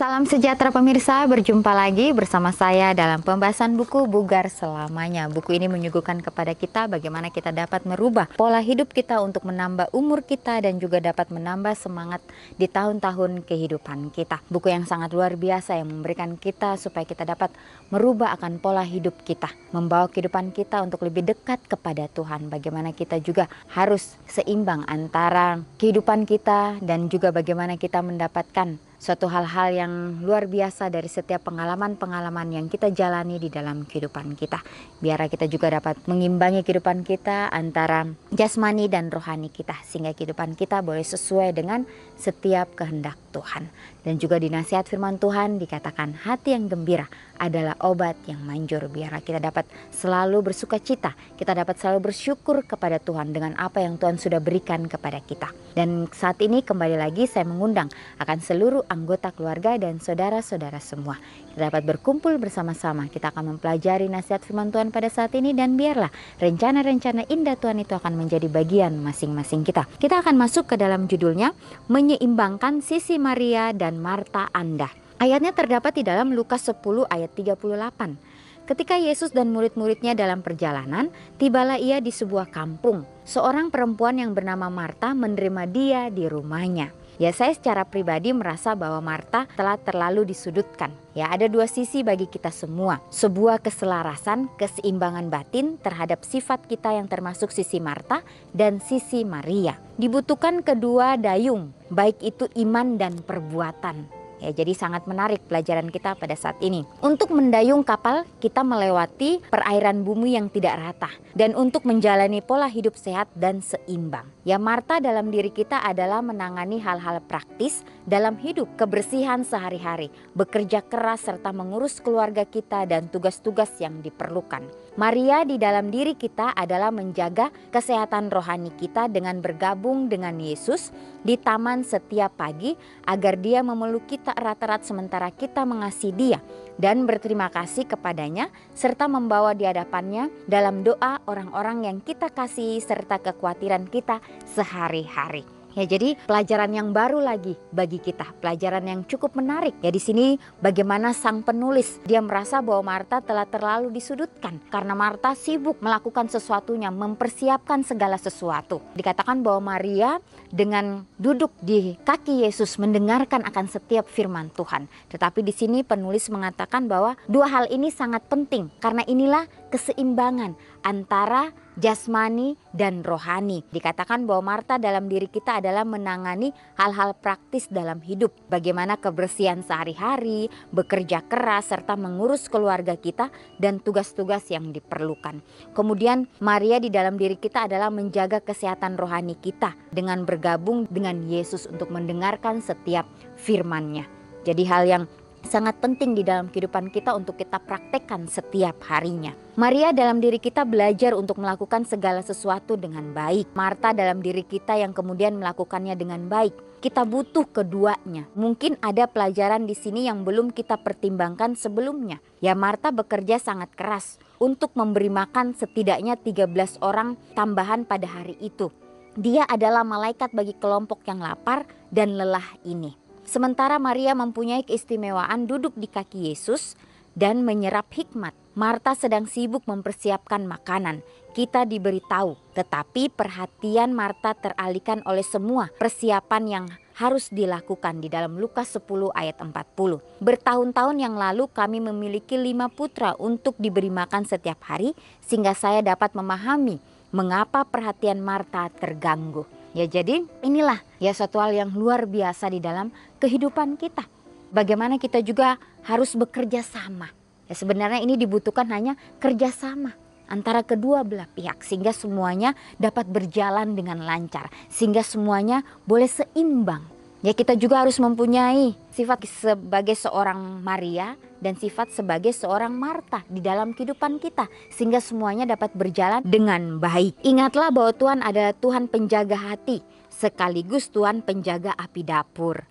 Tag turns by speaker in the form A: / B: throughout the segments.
A: Salam sejahtera pemirsa, berjumpa lagi bersama saya dalam pembahasan buku Bugar Selamanya. Buku ini menyuguhkan kepada kita bagaimana kita dapat merubah pola hidup kita untuk menambah umur kita dan juga dapat menambah semangat di tahun-tahun kehidupan kita. Buku yang sangat luar biasa yang memberikan kita supaya kita dapat merubah akan pola hidup kita, membawa kehidupan kita untuk lebih dekat kepada Tuhan. Bagaimana kita juga harus seimbang antara kehidupan kita dan juga bagaimana kita mendapatkan suatu hal-hal yang luar biasa dari setiap pengalaman-pengalaman yang kita jalani di dalam kehidupan kita. Biar kita juga dapat mengimbangi kehidupan kita antara jasmani dan rohani kita. Sehingga kehidupan kita boleh sesuai dengan setiap kehendak Tuhan. Dan juga di nasihat firman Tuhan dikatakan hati yang gembira adalah obat yang manjur. Biar kita dapat selalu bersuka cita. Kita dapat selalu bersyukur kepada Tuhan dengan apa yang Tuhan sudah berikan kepada kita. Dan saat ini kembali lagi saya mengundang akan seluruh anggota keluarga dan saudara-saudara semua. Kita dapat berkumpul bersama-sama. Kita akan mempelajari nasihat firman Tuhan pada saat ini dan biarlah rencana-rencana indah Tuhan itu akan menjadi bagian masing-masing kita. Kita akan masuk ke dalam judulnya, menyeimbangkan sisi Maria dan Marta Anda. Ayatnya terdapat di dalam Lukas 10 ayat 38. Ketika Yesus dan murid-muridnya dalam perjalanan, tibalah ia di sebuah kampung. Seorang perempuan yang bernama Marta menerima dia di rumahnya. Ya, saya secara pribadi merasa bahwa Marta telah terlalu disudutkan. Ya, ada dua sisi bagi kita semua. Sebuah keselarasan, keseimbangan batin terhadap sifat kita yang termasuk sisi Marta dan sisi Maria. Dibutuhkan kedua dayung, baik itu iman dan perbuatan. Ya, jadi sangat menarik pelajaran kita pada saat ini. Untuk mendayung kapal, kita melewati perairan bumi yang tidak rata. Dan untuk menjalani pola hidup sehat dan seimbang. Ya, Marta dalam diri kita adalah menangani hal-hal praktis dalam hidup, kebersihan sehari-hari, bekerja keras serta mengurus keluarga kita dan tugas-tugas yang diperlukan. Maria di dalam diri kita adalah menjaga kesehatan rohani kita dengan bergabung dengan Yesus di taman setiap pagi agar dia memeluk kita erat-erat sementara kita mengasihi dia dan berterima kasih kepadanya serta membawa di hadapannya dalam doa orang-orang yang kita kasihi serta kekhawatiran kita sehari-hari. Ya, jadi pelajaran yang baru lagi bagi kita, pelajaran yang cukup menarik. Ya, di sini bagaimana sang penulis dia merasa bahwa Marta telah terlalu disudutkan karena Marta sibuk melakukan sesuatunya, mempersiapkan segala sesuatu. Dikatakan bahwa Maria dengan duduk di kaki Yesus mendengarkan akan setiap firman Tuhan. Tetapi di sini penulis mengatakan bahwa dua hal ini sangat penting karena inilah keseimbangan antara jasmani dan rohani. Dikatakan bahwa Marta dalam diri kita adalah menangani hal-hal praktis dalam hidup. Bagaimana kebersihan sehari-hari, bekerja keras, serta mengurus keluarga kita dan tugas-tugas yang diperlukan. Kemudian Maria di dalam diri kita adalah menjaga kesehatan rohani kita dengan bergabung dengan Yesus untuk mendengarkan setiap firman-Nya. Jadi hal yang sangat penting di dalam kehidupan kita untuk kita praktekkan setiap harinya. Maria dalam diri kita belajar untuk melakukan segala sesuatu dengan baik. Marta dalam diri kita yang kemudian melakukannya dengan baik. Kita butuh keduanya. Mungkin ada pelajaran di sini yang belum kita pertimbangkan sebelumnya. Ya, Marta bekerja sangat keras untuk memberi makan setidaknya 13 orang tambahan pada hari itu. Dia adalah malaikat bagi kelompok yang lapar dan lelah ini. Sementara Maria mempunyai keistimewaan duduk di kaki Yesus dan menyerap hikmat. Marta sedang sibuk mempersiapkan makanan. Kita diberitahu, tetapi perhatian Marta teralihkan oleh semua persiapan yang harus dilakukan di dalam Lukas 10 ayat 40. Bertahun-tahun yang lalu kami memiliki 5 putra untuk diberi makan setiap hari sehingga saya dapat memahami mengapa perhatian Marta terganggu. Ya, jadi inilah ya suatu hal yang luar biasa di dalam kehidupan kita. Bagaimana kita juga harus bekerja sama. Ya, sebenarnya ini dibutuhkan hanya kerjasama antara kedua belah pihak sehingga semuanya dapat berjalan dengan lancar, sehingga semuanya boleh seimbang. Ya, kita juga harus mempunyai sifat sebagai seorang Maria dan sifat sebagai seorang Marta di dalam kehidupan kita sehingga semuanya dapat berjalan dengan baik. Ingatlah bahwa Tuhan adalah Tuhan penjaga hati sekaligus Tuhan penjaga api dapur.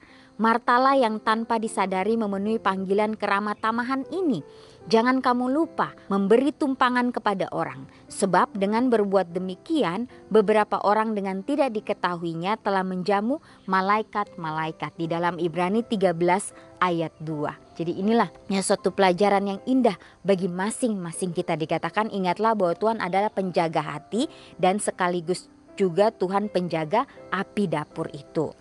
A: Martalah yang tanpa disadari memenuhi panggilan keramat tamahan ini. Jangan kamu lupa memberi tumpangan kepada orang, sebab dengan berbuat demikian beberapa orang dengan tidak diketahuinya telah menjamu malaikat-malaikat, di dalam Ibrani 13 ayat 2. Jadi inilah suatu pelajaran yang indah bagi masing-masing kita. Dikatakan ingatlah bahwa Tuhan adalah penjaga hati dan sekaligus juga Tuhan penjaga api dapur itu.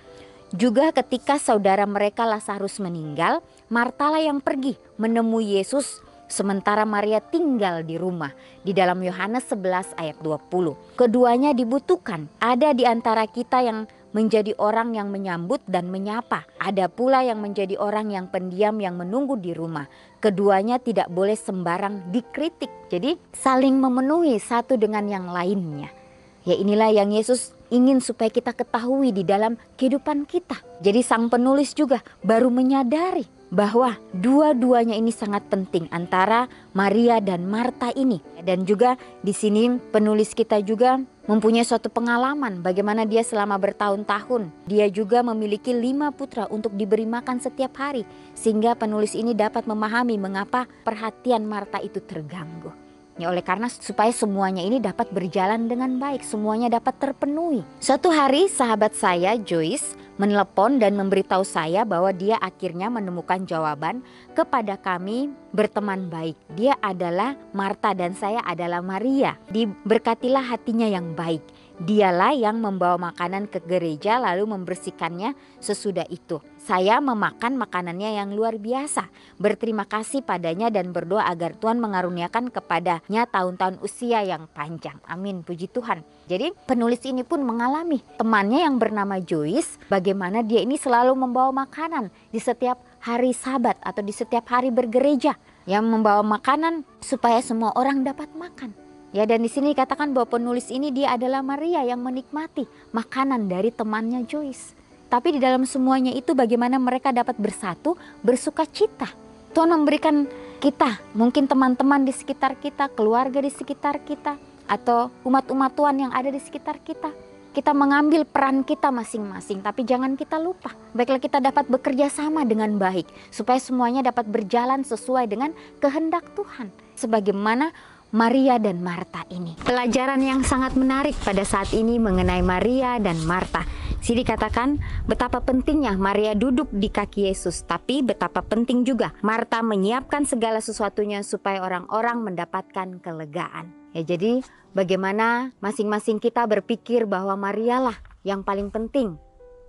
A: Juga ketika saudara mereka Lazarus meninggal, Martalah yang pergi menemui Yesus sementara Maria tinggal di rumah, di dalam Yohanes 11 ayat 20. Keduanya dibutuhkan. Ada di antara kita yang menjadi orang yang menyambut dan menyapa. Ada pula yang menjadi orang yang pendiam yang menunggu di rumah. Keduanya tidak boleh sembarang dikritik. Jadi saling memenuhi satu dengan yang lainnya. Ya inilah yang Yesus ingin supaya kita ketahui di dalam kehidupan kita. Jadi sang penulis juga baru menyadari bahwa dua-duanya ini sangat penting antara Maria dan Marta ini. Dan juga di sini penulis kita juga mempunyai suatu pengalaman bagaimana dia selama bertahun-tahun. Dia juga memiliki 5 putra untuk diberi makan setiap hari. Sehingga penulis ini dapat memahami mengapa perhatian Marta itu terganggu. Ya, oleh karena supaya semuanya ini dapat berjalan dengan baik, semuanya dapat terpenuhi. Suatu hari sahabat saya Joyce menelepon dan memberitahu saya bahwa dia akhirnya menemukan jawaban kepada kami berteman baik. Dia adalah Marta dan saya adalah Maria. Diberkatilah hatinya yang baik. Dialah yang membawa makanan ke gereja lalu membersihkannya sesudah itu. Saya memakan makanannya yang luar biasa. Berterima kasih padanya dan berdoa agar Tuhan mengaruniakan kepadanya tahun-tahun usia yang panjang. Amin, puji Tuhan. Jadi penulis ini pun mengalami temannya yang bernama Joyce, bagaimana dia ini selalu membawa makanan di setiap hari Sabat atau di setiap hari bergereja. Yang membawa makanan supaya semua orang dapat makan. Ya, dan di sini dikatakan bahwa penulis ini dia adalah Maria yang menikmati makanan dari temannya Joyce. Tapi di dalam semuanya itu bagaimana mereka dapat bersatu, bersuka cita. Tuhan memberikan kita, mungkin teman-teman di sekitar kita, keluarga di sekitar kita, atau umat-umat Tuhan yang ada di sekitar kita. Kita mengambil peran kita masing-masing, tapi jangan kita lupa. Baiklah kita dapat bekerja sama dengan baik, supaya semuanya dapat berjalan sesuai dengan kehendak Tuhan. Sebagaimana Maria dan Marta ini. Pelajaran yang sangat menarik pada saat ini mengenai Maria dan Marta. Sini dikatakan betapa pentingnya Maria duduk di kaki Yesus, tapi betapa penting juga Marta menyiapkan segala sesuatunya supaya orang-orang mendapatkan kelegaan. Ya, jadi bagaimana masing-masing kita berpikir bahwa Maria lah yang paling penting.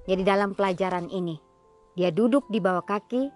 A: Jadi dalam pelajaran ini dia duduk di bawah kaki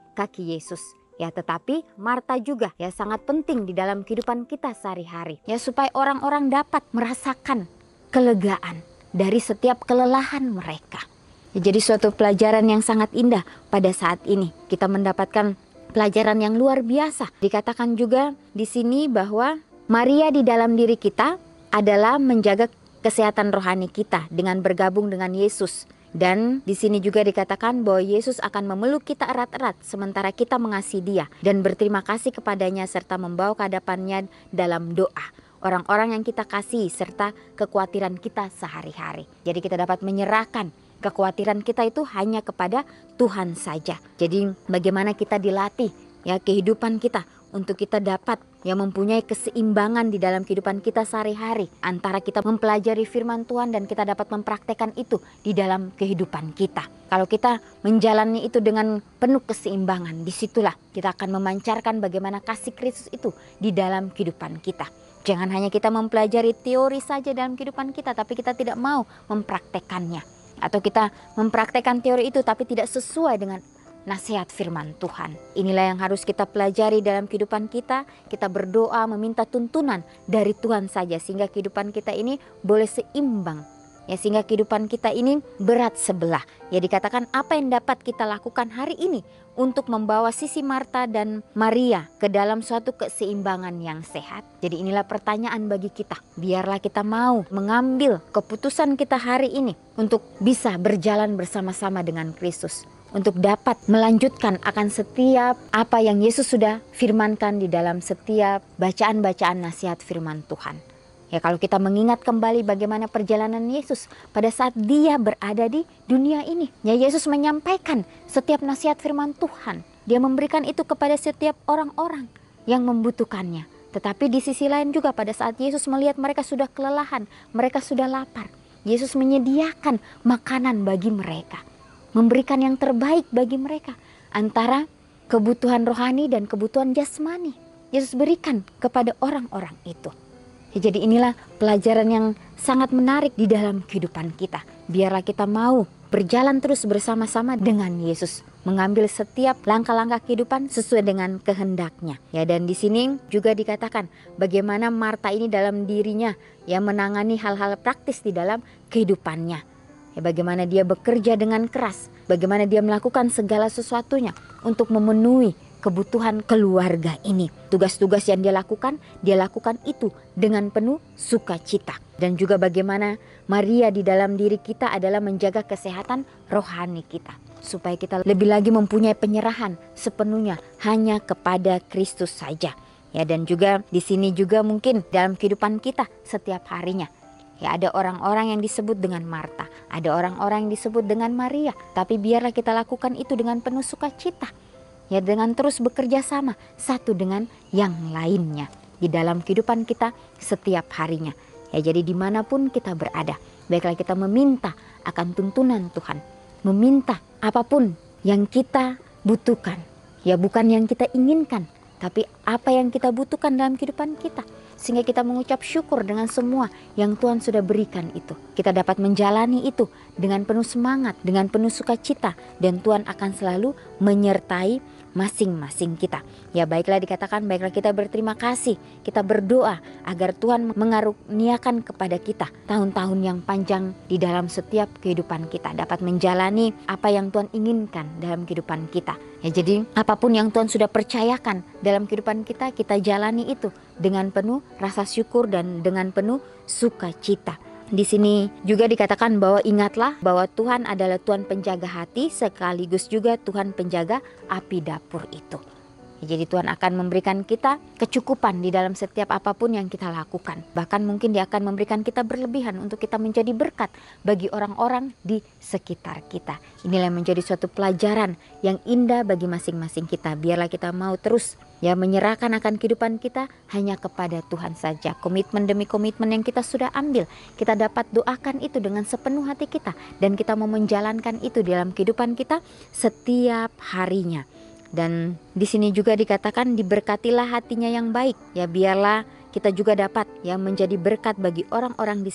A: Yesus. Ya, tetapi Marta juga ya sangat penting di dalam kehidupan kita sehari-hari. Ya, supaya orang-orang dapat merasakan kelegaan dari setiap kelelahan mereka. Ya, jadi suatu pelajaran yang sangat indah pada saat ini. Kita mendapatkan pelajaran yang luar biasa. Dikatakan juga di sini bahwa Maria di dalam diri kita adalah menjaga kesehatan rohani kita dengan bergabung dengan Yesus. Dan di sini juga dikatakan bahwa Yesus akan memeluk kita erat-erat sementara kita mengasihi Dia dan berterima kasih kepadanya serta membawa ke hadapannya dalam doa. Orang-orang yang kita kasih serta kekhawatiran kita sehari-hari. Jadi kita dapat menyerahkan kekhawatiran kita itu hanya kepada Tuhan saja. Jadi bagaimana kita dilatih ya kehidupan kita untuk kita dapat mempunyai keseimbangan di dalam kehidupan kita sehari-hari antara kita mempelajari firman Tuhan dan kita dapat mempraktekkan itu di dalam kehidupan kita. Kalau kita menjalani itu dengan penuh keseimbangan, disitulah kita akan memancarkan bagaimana kasih Kristus itu di dalam kehidupan kita. Jangan hanya kita mempelajari teori saja dalam kehidupan kita, tapi kita tidak mau mempraktekannya. Atau kita mempraktekkan teori itu tapi tidak sesuai dengan nasihat firman Tuhan. Inilah yang harus kita pelajari dalam kehidupan kita. Kita berdoa meminta tuntunan dari Tuhan saja sehingga kehidupan kita ini boleh seimbang. Ya, sehingga kehidupan kita ini berat sebelah. Ya, dikatakan apa yang dapat kita lakukan hari ini untuk membawa sisi Marta dan Maria ke dalam suatu keseimbangan yang sehat. Jadi inilah pertanyaan bagi kita. Biarlah kita mau mengambil keputusan kita hari ini untuk bisa berjalan bersama-sama dengan Kristus. Untuk dapat melanjutkan akan setiap apa yang Yesus sudah firmankan di dalam setiap bacaan-bacaan nasihat firman Tuhan. Ya, kalau kita mengingat kembali bagaimana perjalanan Yesus pada saat dia berada di dunia ini. Ya, Yesus menyampaikan setiap nasihat firman Tuhan. Dia memberikan itu kepada setiap orang-orang yang membutuhkannya. Tetapi di sisi lain juga pada saat Yesus melihat mereka sudah kelelahan, mereka sudah lapar, Yesus menyediakan makanan bagi mereka, memberikan yang terbaik bagi mereka. Antara kebutuhan rohani dan kebutuhan jasmani, Yesus berikan kepada orang-orang itu. Ya, jadi inilah pelajaran yang sangat menarik di dalam kehidupan kita. Biarlah kita mau berjalan terus bersama-sama dengan Yesus, mengambil setiap langkah-langkah kehidupan sesuai dengan kehendaknya. Ya, dan di sini juga dikatakan bagaimana Marta ini dalam dirinya ya menangani hal-hal praktis di dalam kehidupannya. Ya, bagaimana dia bekerja dengan keras, bagaimana dia melakukan segala sesuatunya untuk memenuhi kebutuhan keluarga ini. Tugas-tugas yang dia lakukan itu dengan penuh sukacita. Dan juga bagaimana Maria di dalam diri kita adalah menjaga kesehatan rohani kita, supaya kita lebih lagi mempunyai penyerahan sepenuhnya hanya kepada Kristus saja. Ya, dan juga di sini juga mungkin dalam kehidupan kita setiap harinya. Ya, ada orang-orang yang disebut dengan Marta, ada orang-orang yang disebut dengan Maria, tapi biarlah kita lakukan itu dengan penuh sukacita. Ya, dengan terus bekerja sama satu dengan yang lainnya di dalam kehidupan kita setiap harinya. Ya, jadi dimanapun kita berada, baiklah kita meminta akan tuntunan Tuhan, meminta apapun yang kita butuhkan. Ya, bukan yang kita inginkan, tapi apa yang kita butuhkan dalam kehidupan kita. Sehingga kita mengucap syukur dengan semua yang Tuhan sudah berikan itu. Kita dapat menjalani itu dengan penuh semangat, dengan penuh sukacita. Dan Tuhan akan selalu menyertai masing-masing kita. Ya, baiklah dikatakan, baiklah kita berterima kasih. Kita berdoa agar Tuhan mengaruniakan kepada kita tahun-tahun yang panjang di dalam setiap kehidupan kita. Dapat menjalani apa yang Tuhan inginkan dalam kehidupan kita. Ya, jadi apapun yang Tuhan sudah percayakan dalam kehidupan kita, kita jalani itu dengan penuh rasa syukur dan dengan penuh sukacita. Di sini juga dikatakan bahwa ingatlah bahwa Tuhan adalah Tuhan penjaga hati, sekaligus juga Tuhan penjaga api dapur itu. Jadi Tuhan akan memberikan kita kecukupan di dalam setiap apapun yang kita lakukan. Bahkan mungkin Dia akan memberikan kita berlebihan untuk kita menjadi berkat bagi orang-orang di sekitar kita. Inilah yang menjadi suatu pelajaran yang indah bagi masing-masing kita. Biarlah kita mau terus ya menyerahkan akan kehidupan kita hanya kepada Tuhan saja. Komitmen demi komitmen yang kita sudah ambil, kita dapat doakan itu dengan sepenuh hati kita. Dan kita mau menjalankan itu dalam kehidupan kita setiap harinya. Dan di sini juga dikatakan diberkatilah hatinya yang baik. Ya, biarlah kita juga dapat ya menjadi berkat bagi orang-orang di